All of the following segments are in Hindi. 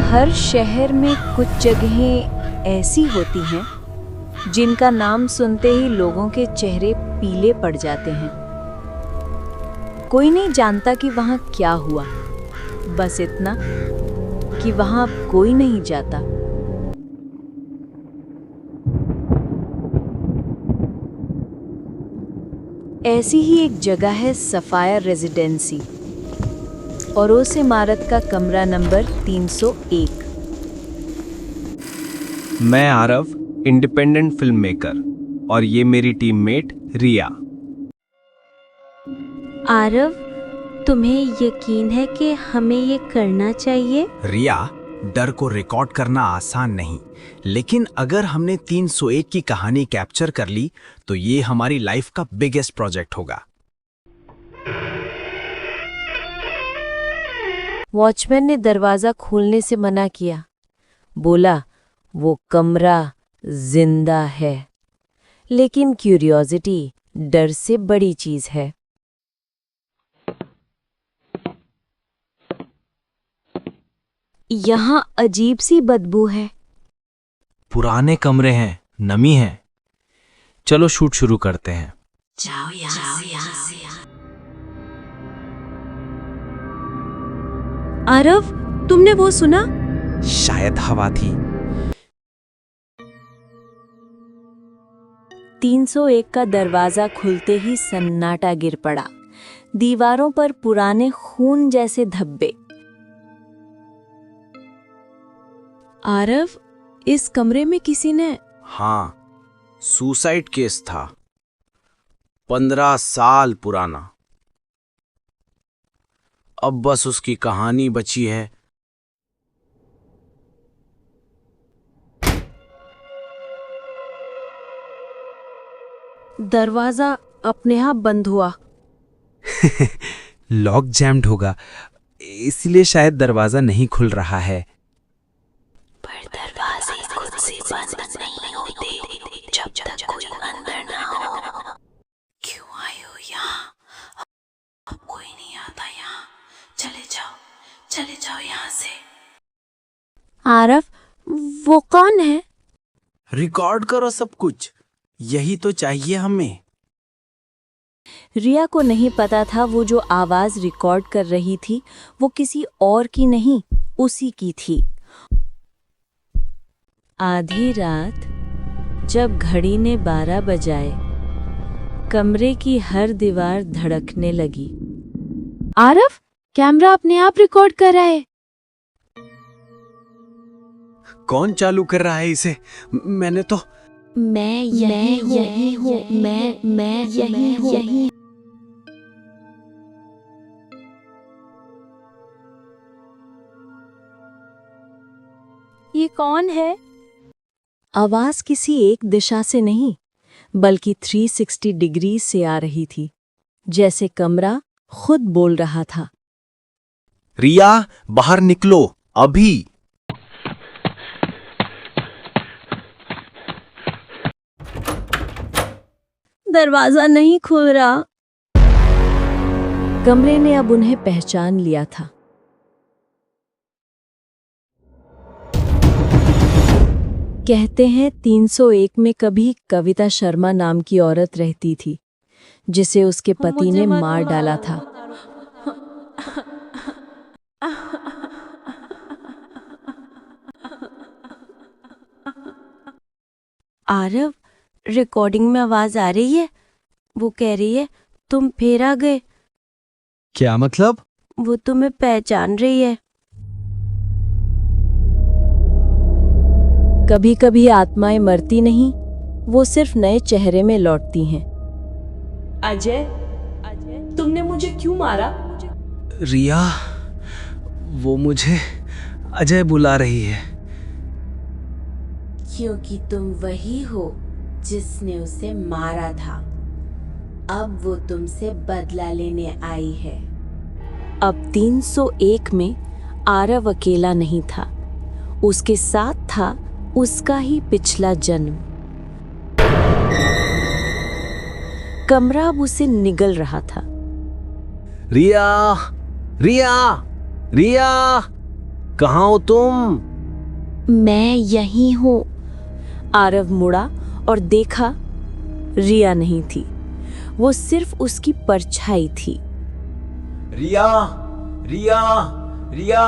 हर शहर में कुछ जगहें ऐसी होती हैं जिनका नाम सुनते ही लोगों के चेहरे पीले पड़ जाते हैं। कोई नहीं जानता कि वहां क्या हुआ, बस इतना कि वहां अब कोई नहीं जाता। ऐसी ही एक जगह है सफायर रेजिडेंसी और उस इमारत का कमरा नंबर 301। मैं आरव, इंडिपेंडेंट फिल्म मेकर, और ये मेरी टीममेट रिया। आरव, तुम्हें यकीन है कि हमें ये करना चाहिए? रिया, डर को रिकॉर्ड करना आसान नहीं, लेकिन अगर हमने 301 की कहानी कैप्चर कर ली तो ये हमारी लाइफ का बिगेस्ट प्रोजेक्ट होगा। वॉचमैन ने दरवाजा खोलने से मना किया। बोला वो कमरा जिंदा है, लेकिन क्यूरियोसिटी डर से बड़ी चीज है। यहाँ अजीब सी बदबू है। पुराने कमरे हैं, नमी है। चलो शूट शुरू करते हैं। जाओ यहाँ से। आरव, तुमने वो सुना? शायद हवा थी। 301 का दरवाजा खुलते ही सन्नाटा गिर पड़ा। दीवारों पर पुराने खून जैसे धब्बे। आरव, इस कमरे में किसी ने... हाँ, सुसाइड केस था, 15 साल पुराना। अब बस उसकी कहानी बची है। दरवाजा अपने आप बंद हुआ। लॉक जैम्ड होगा, इसलिए शायद दरवाजा नहीं खुल रहा है। पर दरवाजे खुद से बंद नहीं होते जब तक कोई अंदर ना हो। क्यों आए हो यहाँ? अब कोई नहीं आता यहाँ। चले जाओ यहाँ से। आरव, वो कौन है? रिकॉर्ड करो सब कुछ, यही तो चाहिए हमें। रिया को नहीं पता था वो जो आवाज रिकॉर्ड कर रही थी वो किसी और की नहीं, उसी की थी। आधी रात जब घड़ी ने 12 बजाए, कमरे की हर दीवार धड़कने लगी। आरव, कैमरा अपने आप रिकॉर्ड कर रहा है। कौन चालू कर रहा है इसे? मैंने तो... मैं यही हूँ। मैं यही हूँ। ये कौन है? आवाज किसी एक दिशा से नहीं, बल्कि 360 डिग्री से आ रही थी, जैसे कमरा खुद बोल रहा था। रिया, बाहर निकलो अभी। दरवाजा नहीं खुल रहा। कमरे ने अब उन्हें पहचान लिया था। कहते हैं 301 में कभी कविता शर्मा नाम की औरत रहती थी, जिसे उसके पति ने मार डाला था। आरव, रिकॉर्डिंग में आवाज आ रही है। वो कह रही है तुम फिर आ गए। क्या मतलब? वो तुम्हें पहचान रही है। कभी कभी आत्माएं मरती नहीं, वो सिर्फ नए चेहरे में लौटती हैं। अजय, तुमने मुझे क्यों मारा? रिया, वो मुझे अजय बुला रही है। क्योंकि तुम वही हो जिसने उसे मारा था। अब वो तुमसे बदला लेने आई है। अब 301 में आरव अकेला नहीं था, उसके साथ था उसका ही पिछला जन्म। कमरा अब उसे निगल रहा था। रिया, रिया, रिया, कहाँ हो तुम? मैं यहीं हूँ। आरव मुड़ा और देखा, रिया नहीं थी, वो सिर्फ उसकी परछाई थी। रिया, रिया, रिया।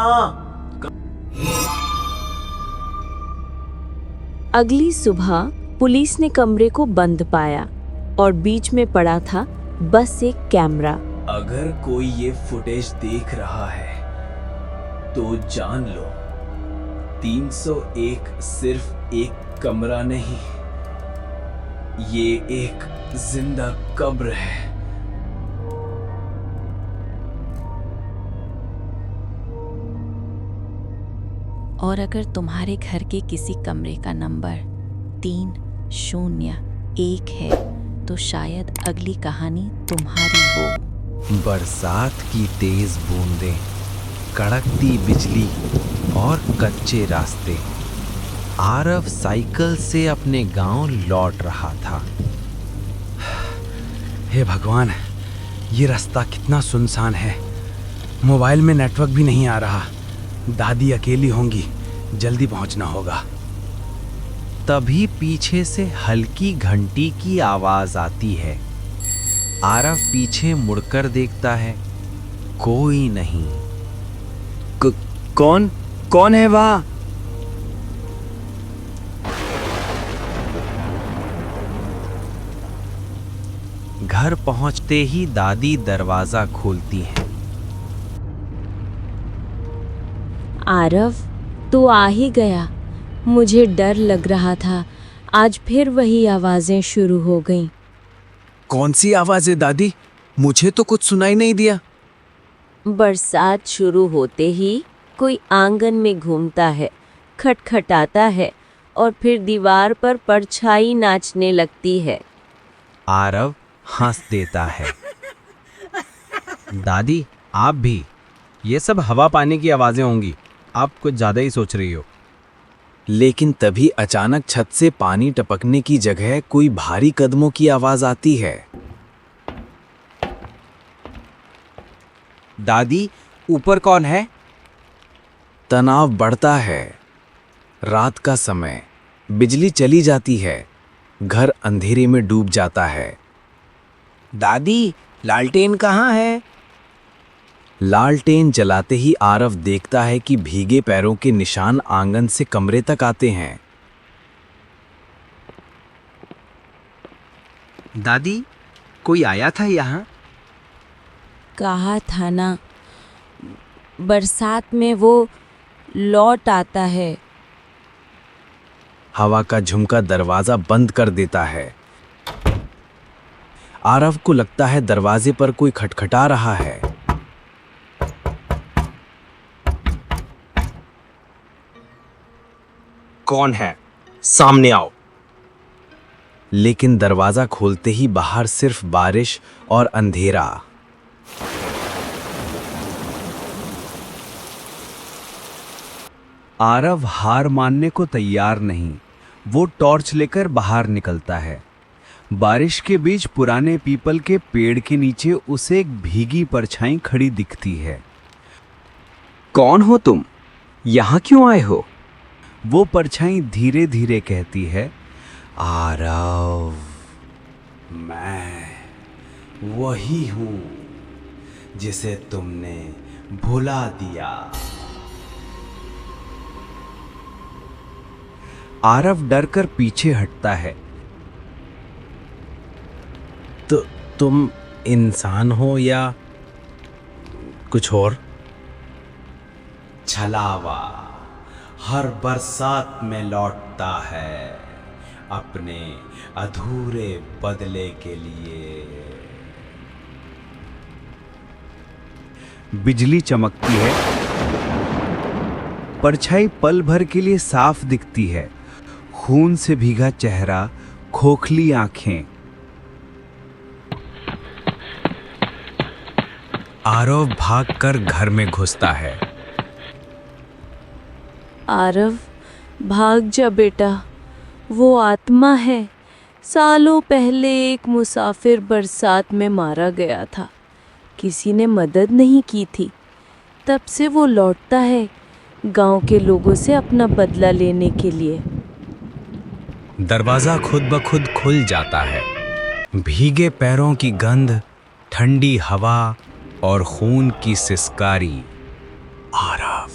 अगली सुबह पुलिस ने कमरे को बंद पाया और बीच में पड़ा था बस एक कैमरा। अगर कोई ये फुटेज देख रहा है तो जान लो, 301 सिर्फ एक कमरा नहीं, ये एक जिंदा कब्र है। और अगर तुम्हारे घर के किसी कमरे का नंबर 301 है तो शायद अगली कहानी तुम्हारी हो। बरसात की तेज बूंदें, कड़कती बिजली और कच्चे रास्ते। आरव साइकिल से अपने गांव लौट रहा था। हे भगवान, ये रास्ता कितना सुनसान है। मोबाइल में नेटवर्क भी नहीं आ रहा। दादी अकेली होंगी, जल्दी पहुंचना होगा। तभी पीछे से हल्की घंटी की आवाज आती है। आरव पीछे मुड़कर देखता है, कोई नहीं। कौन है वहाँ? घर पहुंचते ही दादी दरवाजा खोलती है। आरव, तू आ ही गया। मुझे डर लग रहा था, आज फिर वही आवाजें शुरू हो गईं। कौन सी आवाज़ है दादी? मुझे तो कुछ सुनाई नहीं दिया। बरसात शुरू होते ही कोई आंगन में घूमता है, खटखटाता है और फिर दीवार पर परछाई नाचने लगती है। आरव हंस देता है। दादी, आप भी? ये सब हवा पानी की आवाजें होंगी, आप कुछ ज्यादा ही सोच रही हो। लेकिन तभी अचानक छत से पानी टपकने की जगह कोई भारी कदमों की आवाज आती है। दादी, ऊपर कौन है? तनाव बढ़ता है। रात का समय, बिजली चली जाती है, घर अंधेरे में डूब जाता है। दादी, लालटेन कहाँ है? लालटेन जलाते ही आरव देखता है कि भीगे पैरों के निशान आंगन से कमरे तक आते हैं। दादी, कोई आया था यहाँ? कहा था ना, बरसात में वो लौट आता है। हवा का झुमका दरवाजा बंद कर देता है। आरव को लगता है दरवाजे पर कोई खटखटा रहा है। कौन है? सामने आओ। लेकिन दरवाजा खोलते ही बाहर सिर्फ बारिश और अंधेरा। आरव हार मानने को तैयार नहीं। वो टॉर्च लेकर बाहर निकलता है। बारिश के बीच पुराने पीपल के पेड़ के नीचे उसे एक भीगी परछाई खड़ी दिखती है। कौन हो तुम? यहाँ क्यों आए हो? वो परछाई धीरे धीरे कहती है, आरव, मैं वही हूं जिसे तुमने भुला दिया। आरव डरकर पीछे हटता है। तो तुम इंसान हो या कुछ और? छलावा हर बरसात में लौटता है, अपने अधूरे बदले के लिए। बिजली चमकती है। परछाई पल भर के लिए साफ दिखती है। खून से भीगा चेहरा, खोखली आंखें। आरव भागकर घर में घुसता है। आरव, भाग जा बेटा, वो आत्मा है। सालों पहले एक मुसाफिर बरसात में मारा गया था। किसी ने मदद नहीं की थी। तब से वो लौटता है, गांव के लोगों से अपना बदला लेने के लिए। दरवाजा खुद ब खुद खुल जाता है। भीगे पैरों की गंध, ठंडी हवा और खून की सिसकारी। आरव,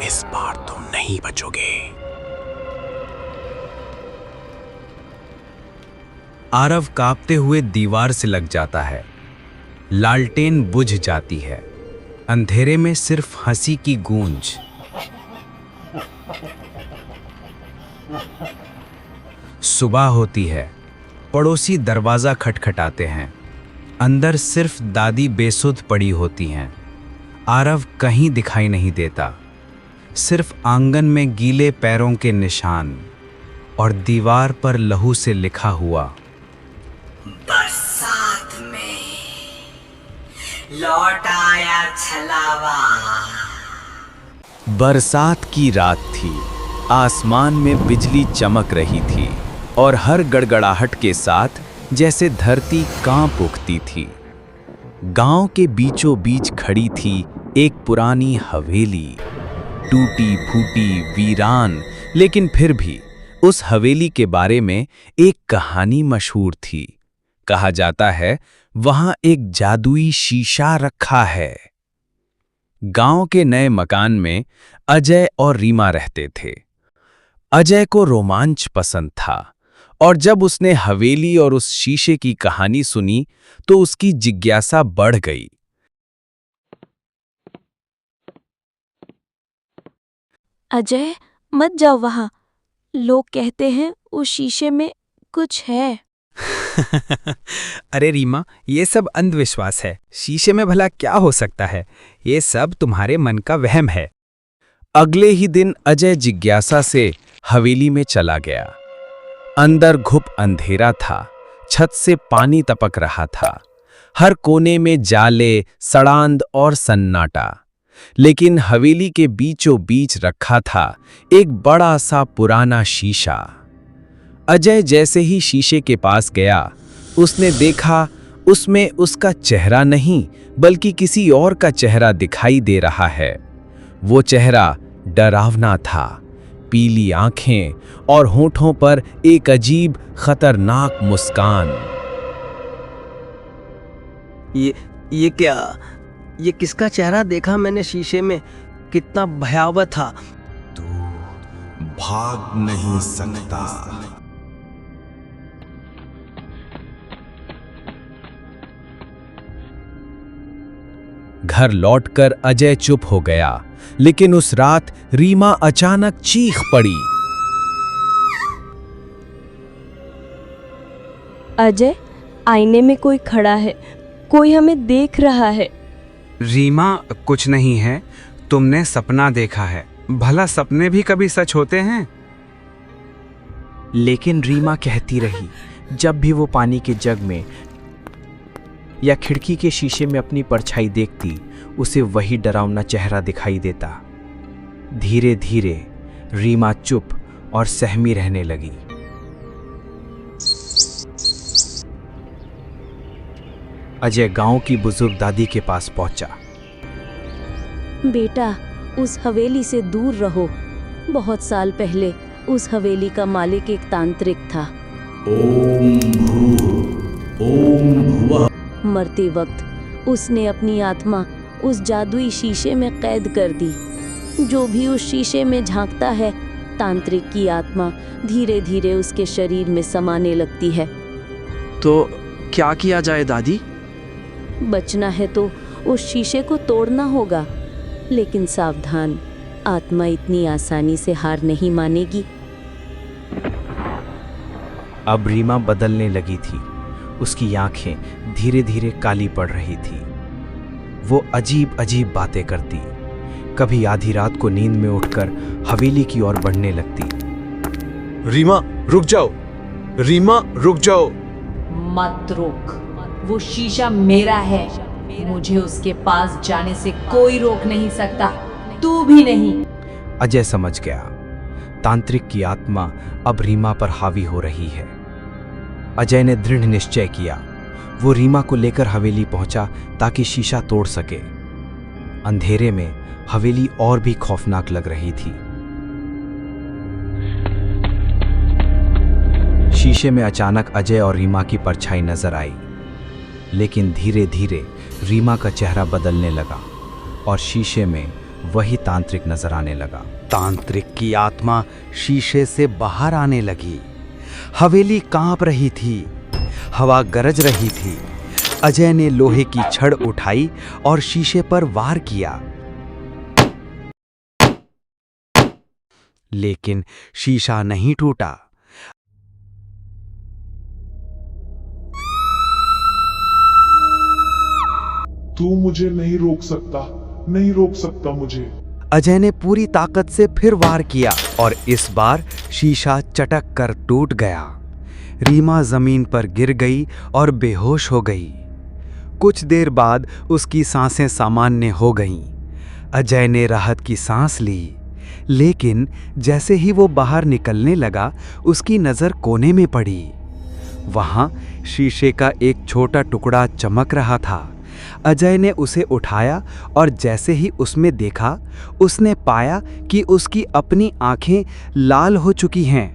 इस बार तुम नहीं बचोगे। आरव कांपते हुए दीवार से लग जाता है। लालटेन बुझ जाती है। अंधेरे में सिर्फ हंसी की गूंज। सुबह होती है। पड़ोसी दरवाजा खटखटाते हैं। अंदर सिर्फ दादी बेसुध पड़ी होती हैं। आरव कहीं दिखाई नहीं देता। सिर्फ आंगन में गीले पैरों के निशान और दीवार पर लहू से लिखा हुआ, बरसात में लौट आया छलावा। बरसात की रात थी। आसमान में बिजली चमक रही थी और हर गड़गड़ाहट के साथ जैसे धरती कांप उठती थी। गांव के बीचों बीच खड़ी थी एक पुरानी हवेली, टूटी फूटी वीरान, लेकिन फिर भी उस हवेली के बारे में एक कहानी मशहूर थी। कहा जाता है वहां एक जादुई शीशा रखा है। गांव के नए मकान में अजय और रीमा रहते थे। अजय को रोमांच पसंद था और जब उसने हवेली और उस शीशे की कहानी सुनी तो उसकी जिज्ञासा बढ़ गई। अजय, मत जाओ वहां। लोग कहते हैं उस शीशे में कुछ है। अरे रीमा, ये सब अंधविश्वास है। शीशे में भला क्या हो सकता है? ये सब तुम्हारे मन का वहम है। अगले ही दिन अजय जिज्ञासा से हवेली में चला गया। अंदर घुप अंधेरा था। छत से पानी टपक रहा था। हर कोने में जाले, सड़ांध और सन्नाटा। लेकिन हवेली के बीचों बीच रखा था एक बड़ा सा पुराना शीशा। अजय जैसे ही शीशे के पास गया, उसने देखा उसमें उसका चेहरा नहीं बल्कि किसी और का चेहरा दिखाई दे रहा है। वो चेहरा डरावना था। पीली आंखें और होठों पर एक अजीब खतरनाक मुस्कान। ये क्या? ये किसका चेहरा देखा मैंने शीशे में? कितना भयावह था। तू भाग नहीं सकता। घर लौटकर अजय चुप हो गया, लेकिन उस रात रीमा अचानक चीख पड़ी। अजय, आईने में कोई खड़ा है। कोई हमें देख रहा है। रीमा, कुछ नहीं है। तुमने सपना देखा है। भला सपने भी कभी सच होते हैं? लेकिन रीमा कहती रही, जब भी वो पानी के जग में या खिड़की के शीशे में अपनी परछाई देखती, उसे वही डरावना चेहरा दिखाई देता। धीरे धीरे रीमा चुप और सहमी रहने लगी। अजय गांव की बुजुर्ग दादी के पास पहुंचा। बेटा, उस हवेली से दूर रहो। बहुत साल पहले उस हवेली का मालिक एक तांत्रिक था। मरते वक्त उसने अपनी आत्मा उस जादुई शीशे में कैद कर दी। जो भी उस शीशे में झांकता है, तांत्रिक की आत्मा धीरे धीरे उसके शरीर में समाने लगती है। तो क्या किया जाए दादी? बचना है तो उस शीशे को तोड़ना होगा, लेकिन सावधान, आत्मा इतनी आसानी से हार नहीं मानेगी। अब रीमा बदलने लगी थी। उसकी आंखें धीरे धीरे काली पड़ रही थी। वो अजीब अजीब बातें करती। कभी आधी रात को नींद में उठकर हवेली की ओर बढ़ने लगती। रीमा रुक जाओ, रीमा रुक जाओ। मत रोक। वो शीशा मेरा है। मुझे उसके पास जाने से कोई रोक नहीं सकता, तू भी नहीं। अजय समझ गया, तांत्रिक की आत्मा अब रीमा पर हावी हो रही है। अजय ने दृढ़ निश्चय किया। वो रीमा को लेकर हवेली पहुंचा ताकि शीशा तोड़ सके। अंधेरे में हवेली और भी खौफनाक लग रही थी। शीशे में अचानक अजय और रीमा की परछाई नजर आई, लेकिन धीरे धीरे रीमा का चेहरा बदलने लगा और शीशे में वही तांत्रिक नजर आने लगा। तांत्रिक की आत्मा शीशे से बाहर आने लगी। हवेली कांप रही थी, हवा गरज रही थी। अजय ने लोहे की छड़ उठाई और शीशे पर वार किया, लेकिन शीशा नहीं टूटा। तू मुझे नहीं रोक सकता, नहीं रोक सकता मुझे। अजय ने पूरी ताकत से फिर वार किया और इस बार शीशा चटक कर टूट गया। रीमा जमीन पर गिर गई और बेहोश हो गई। कुछ देर बाद उसकी सांसें सामान्य हो गईं। अजय ने राहत की सांस ली, लेकिन जैसे ही वो बाहर निकलने लगा, उसकी नज़र कोने में पड़ी। वहां शीशे का एक छोटा टुकड़ा चमक रहा था। अजय ने उसे उठाया और जैसे ही उसमें देखा, उसने पाया कि उसकी अपनी आंखें लाल हो चुकी हैं।